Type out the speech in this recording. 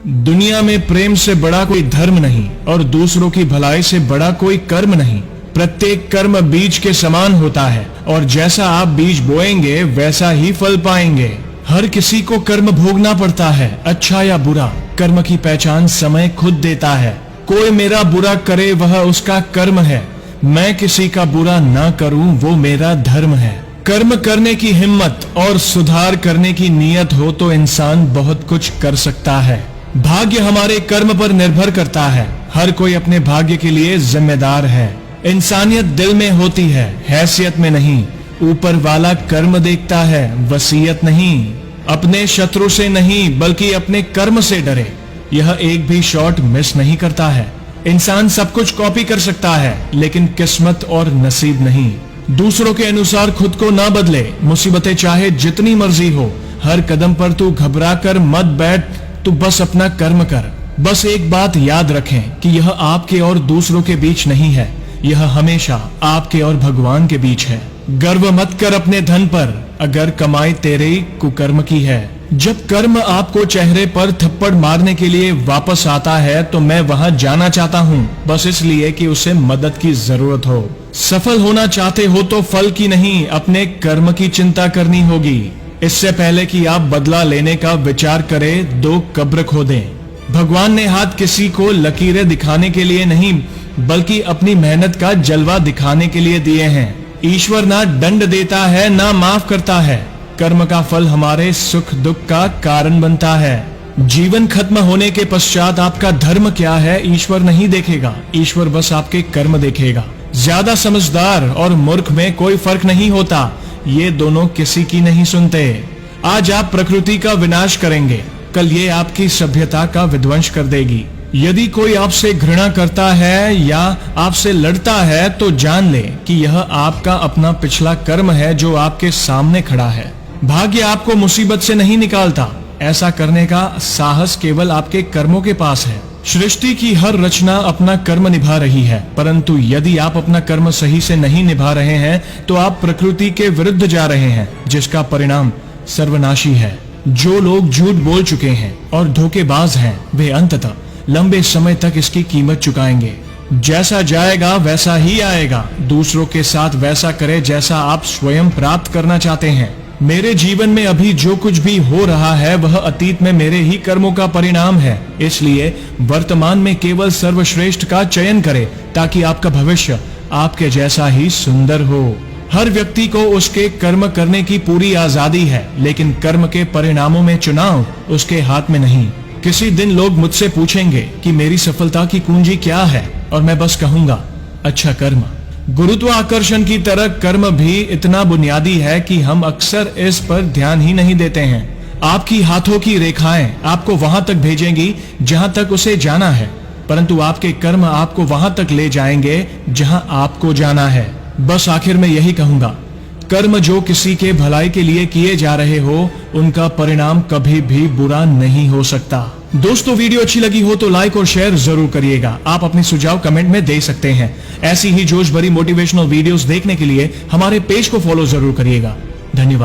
दुनिया में प्रेम से बड़ा कोई धर्म नहीं और दूसरों की भलाई से बड़ा कोई कर्म नहीं। प्रत्येक कर्म बीज के समान होता है और जैसा आप बीज बोएंगे वैसा ही फल पाएंगे। हर किसी को कर्म भोगना पड़ता है, अच्छा या बुरा। कर्म की पहचान समय खुद देता है। कोई मेरा बुरा करे वह उसका कर्म है, मैं किसी का बुरा ना करूं वो मेरा धर्म है। कर्म करने की हिम्मत और सुधार करने की नीयत हो तो इंसान बहुत कुछ कर सकता है। भाग्य हमारे कर्म पर निर्भर करता है। हर कोई अपने भाग्य के लिए जिम्मेदार है। इंसानियत दिल में होती है, हैसियत में नहीं। ऊपर वाला कर्म देखता है, वसीयत नहीं। अपने शत्रु से नहीं बल्कि अपने कर्म से डरे। यह एक भी शॉट मिस नहीं करता है। इंसान सब कुछ कॉपी कर सकता है लेकिन किस्मत और नसीब नहीं। दूसरों के अनुसार खुद को ना बदले। मुसीबतें चाहे जितनी मर्जी हो, हर कदम पर तू घबरा कर मत बैठ, तू बस अपना कर्म कर। बस एक बात याद रखें कि यह आपके और दूसरों के बीच नहीं है, यह हमेशा आपके और भगवान के बीच है। गर्व मत कर अपने धन पर, अगर कमाई तेरे कुकर्म की है। जब कर्म आपको चेहरे पर थप्पड़ मारने के लिए वापस आता है तो मैं वहां जाना चाहता हूं, बस इसलिए कि उसे मदद की जरूरत हो। सफल होना चाहते हो तो फल की नहीं, अपने कर्म की चिंता करनी होगी। इससे पहले कि आप बदला लेने का विचार करें, 2 कब्र खोदें। भगवान ने हाथ किसी को लकीरें दिखाने के लिए नहीं बल्कि अपनी मेहनत का जलवा दिखाने के लिए दिए हैं। ईश्वर ना दंड देता है ना माफ करता है। कर्म का फल हमारे सुख दुख का कारण बनता है। जीवन खत्म होने के पश्चात आपका धर्म क्या है ईश्वर नहीं देखेगा, ईश्वर बस आपके कर्म देखेगा। ज्यादा समझदार और मूर्ख में कोई फर्क नहीं होता, ये दोनों किसी की नहीं सुनते। आज आप प्रकृति का विनाश करेंगे, कल ये आपकी सभ्यता का विध्वंस कर देगी। यदि कोई आपसे घृणा करता है या आपसे लड़ता है तो जान ले कि यह आपका अपना पिछला कर्म है जो आपके सामने खड़ा है। भाग्य आपको मुसीबत से नहीं निकालता, ऐसा करने का साहस केवल आपके कर्मों के पास है। सृष्टि की हर रचना अपना कर्म निभा रही है, परंतु यदि आप अपना कर्म सही से नहीं निभा रहे हैं तो आप प्रकृति के विरुद्ध जा रहे हैं, जिसका परिणाम सर्वनाशी है। जो लोग झूठ बोल चुके हैं और धोखेबाज हैं, वे अंततः लंबे समय तक इसकी कीमत चुकाएंगे। जैसा जाएगा वैसा ही आएगा। दूसरों के साथ वैसा करें जैसा आप स्वयं प्राप्त करना चाहते हैं। मेरे जीवन में अभी जो कुछ भी हो रहा है वह अतीत में मेरे ही कर्मों का परिणाम है, इसलिए वर्तमान में केवल सर्वश्रेष्ठ का चयन करें ताकि आपका भविष्य आपके जैसा ही सुंदर हो। हर व्यक्ति को उसके कर्म करने की पूरी आजादी है, लेकिन कर्म के परिणामों में चुनाव उसके हाथ में नहीं। किसी दिन लोग मुझसे पूछेंगे कि मेरी सफलता की कुंजी क्या है और मैं बस कहूंगा, अच्छा कर्म। गुरुत्वाकर्षण की तरह कर्म भी इतना बुनियादी है कि हम अक्सर इस पर ध्यान ही नहीं देते हैं। आपकी हाथों की रेखाएं आपको वहां तक भेजेंगी जहां तक उसे जाना है, परंतु आपके कर्म आपको वहां तक ले जाएंगे जहां आपको जाना है। बस आखिर में यही कहूंगा, कर्म जो किसी के भलाई के लिए किए जा रहे हो उनका परिणाम कभी भी बुरा नहीं हो सकता। दोस्तों, वीडियो अच्छी लगी हो तो लाइक और शेयर जरूर करिएगा। आप अपने सुझाव कमेंट में दे सकते हैं। ऐसी ही जोश भरी मोटिवेशनल वीडियोस देखने के लिए हमारे पेज को फॉलो जरूर करिएगा। धन्यवाद।